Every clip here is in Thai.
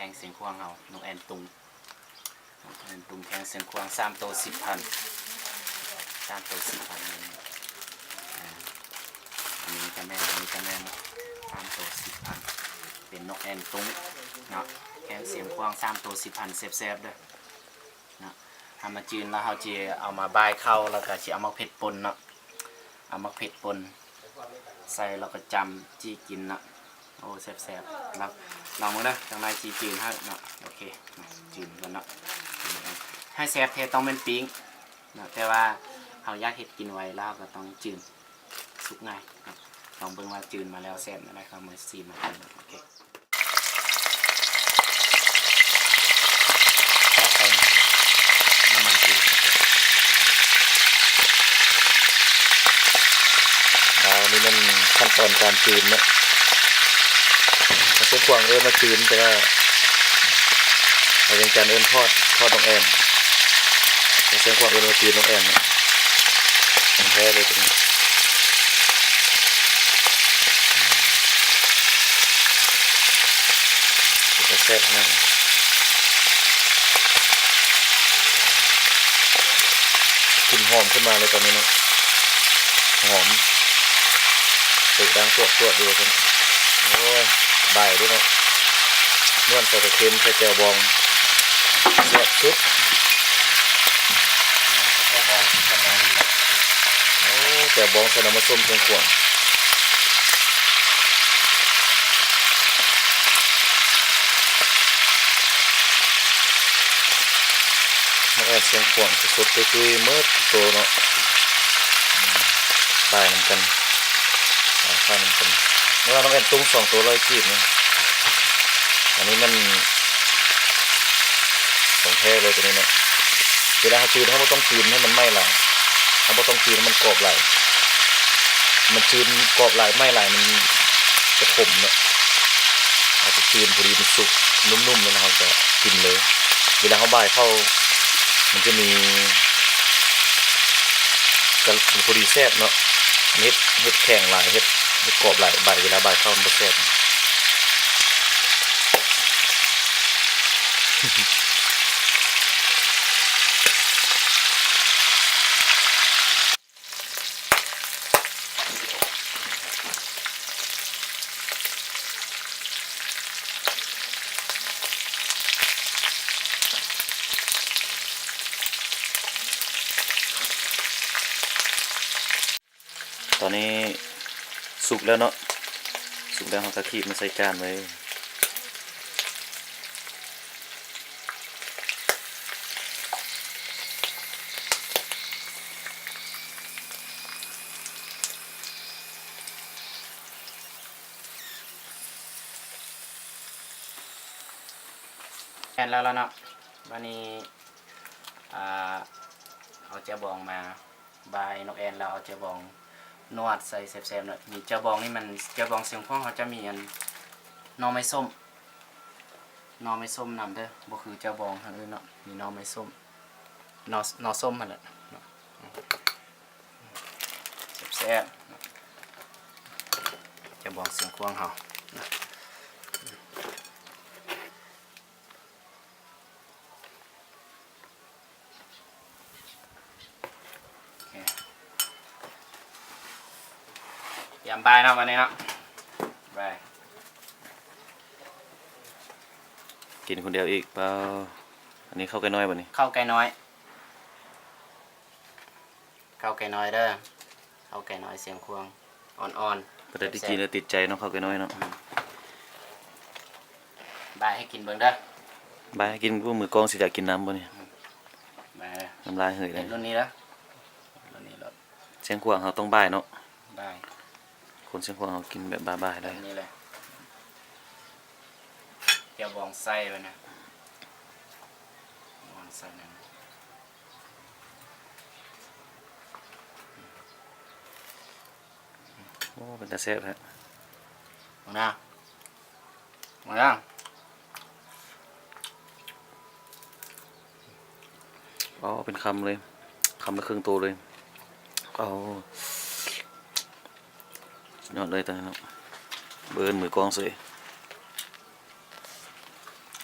ข่งเสียงควางเอาน้องแอนตุงแอนตุงแข่งเสียงควาง3 ตัว 10,000 3 ตัว 10,000อันนี้ก็แม่อันนี้ก็แม่3 ตัว 10,000เป็นนกแอนตุงเนาะแข่งเสียงควาง3 ตัว 10,000แซ่บๆเด้อเนาะทำมาจีนแล้วเขาจะเอามาบายเข้าแล้วก็จะเอามาเผ็ดปนเนาะเอามาเผ็ดปนใส่แล้วก็จำจีกินเนาะโอ้แซ่บๆแล้วลองมือนะจังไรจีจืนให้เนาะโอเคจืนกันเนาะให้แซ่บเทต้องเป็นปิ้งเนาะแต่ว่าเขาอยากเห็ดกินไว้แล้วก็ต้องจืนสุกง่ายลองเบิ่งว่าจืนมาแล้วแซ่บอะไรครับมือซีมาโอเคน้ำมันจืดนี่มันขั้นตอนการจืนนะเส้นกวางมาจืนแต่ว่าเรายังการทอดน้องแอนเส้นกวางมาจืนน้องแอนนะมันแท้เลยตรงนี้จะแซ่บนะกลิ่นหอมขึ้นมาเลยตอนนี้นะหอมตึกดังตัวดูท่านโอ้ยใบด้วยเนาะนวลใส่ตะเค็มใส่แจ่วบองแซ่บสุดโอ้แจ่วบองใส่น้ำมันส้มเชียงขวางมาแอบเชียงขวางสดๆตุยๆเมื่อโตเนาะใบน้ำกันข้าวน้ำกันเมื่อเราต้องแอนตุ้ง2 ตัว100 กีบนะอันนี้มันของแท้เลยตัวนี้นะเวลาจืดเขาไม่ต้องจืดให้มันไหม้หลายเขาไม่ต้องจืดให้มันกรอบไหลมันจืดกรอบไหลไหม้ไหลมันจะขมเนาะอาจจะจืดพอดีมันสุกนุ่มๆแล้วเราจะกินเลยเวลาเขาบ่ายเข้ามันจะมีกันพอดีแซ่บเนาะเฮ็ดแข็งหลายเฮ็ดกรอบหลายใบเวลาใบเข้ามันแซ่บตอนนี้สุกแล้วเนาะสุกแล้วเราก็คีบมาใส่จานไว้แอนแล้วเนาะวันนี้เอาเจ้าบองมาบายนกแอนแล้วเอาเจ้าบองนวดใส่แซ่บๆหน่อยมีเจ้าบองนี่มันเจ้าบองเสียงพ่อเขาจะมีอันนอไม้ส้มนำเด้อบ่คือเจ้าบองทางอื่นเนาะมีนอไม้ส้มนอส้มมันแหละแซ่บๆเจ้าบองเสียงควงเขายำบายเนาะวันนี้เนาะบายกินคนเดียวอีกเปล่าอันนี้เข้าไก่น้อยป่ะนี่เข้าไก่น้อยเด้อเข้าไก่น้อยเสียงควงอ่อนๆแต่ที่กินแล้วติดใจเนาะเข้าไก่น้อยเนาะบายให้กินเบิ่งเด้อบายให้กินพวกมือกองสิจะกินน้ำป่ะนี่น้ำลายเหื่อยเลยรุ่นนี้แล้วรุ่นนี้รถเสียงขวางเขาต้องบายเนาะบายคนเชียงขวางเขากินแบบบ้าๆได้นี่เลยเดี๋ยวบองไส้ไปนะบองไส้นั่นโอ้เป็นตาแซ่บฮะมาอ๋อเป็นคำเลยคำละครึ่งตัวเลยอ๋อยอดเลยตอนนี้เบิร์นมือกองสวย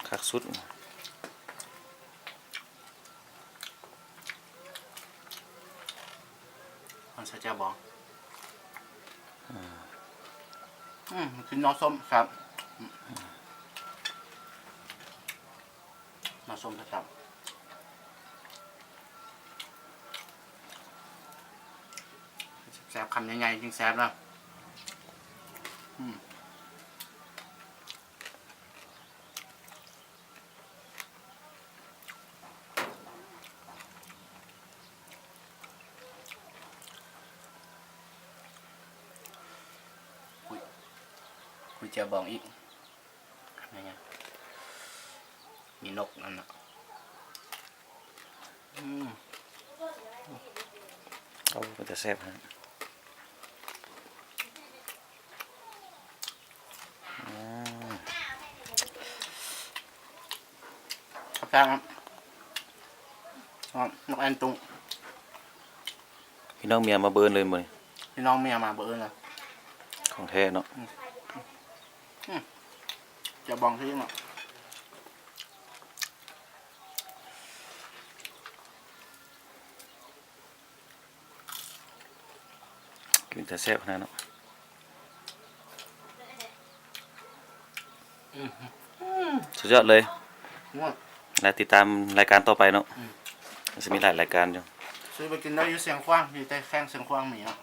คักสุด มันใส่เจ้าบอกกินน้ำส้มครับน้ำส้มครับแซ่บคำใหญ่ๆจริงแซ่บนะคุยเจ้าบอกอีกคำใหญ่ๆมีนกนั่นนะเอาไปแต่แซ่บฮะครับครับนกแอนตุง พี่น้องเมียมาเบิร์นเลยมื้อนี้ พี่น้องเมียมาเบอร์เลย ของแท้เนาะ จะบองที่เนาะ กินแต่แซ่บขนาดเนาะสุดยอดเลย ง่วง และติดตามรายการต่อไปเนาะมันจะมีหลายรายการอยู่ ซื้อไปกินได้อยู่เสียงขว้างอยู่แต่แข้งเสียงขว้างมีเนาะ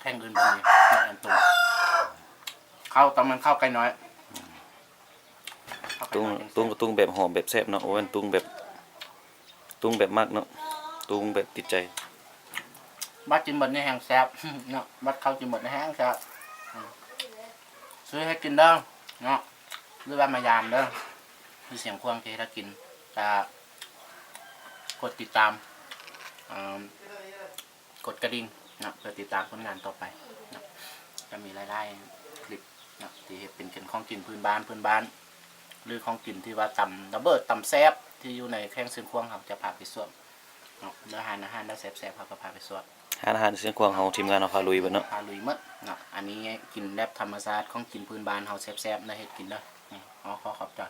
แข้งอื่นบ่มีแอนตุงเข้าตอนมันเข้าไกลน้อยเข้าไกล ตุ้ง น้อย ตุ้งแบบหอมแบบแซ่บเนาะโอ้ยตุ้งแบบมากเนาะตุ้งแบบติดใจ บัดจินบดในแห้งแซ่บ เนาะบัดเข้าจินบดในแห้งแซ่บซื้อให้กินเด้อเนาะหรือว่ามายามเด้อคือเสียงขว้างที่ถ้ากินจะกดติดตามกดกระดิ่งนะเพื่อติดตามผลงานต่อไปนะจะมีรายได้คลิปนะที่เป็นของกินพื้นบ้านหรือของกินที่ว่าตำระเบิดตำแซ่บที่อยู่ในแข้งซึ่งควงเขาจะพาไปสวดเนาะเนื้ออาหารได้แซ่บๆเขาก็พาไปสวด อาหารเสียงควงเฮาทีมงานเราพาลุยเบิดเนาะ พาลุยหมดเนาะอันนี้กินแบบธรรมชาติของกินพื้นบ้านเขาแซ่บๆนะเฮ็ดกินเด้อขอขอบใจ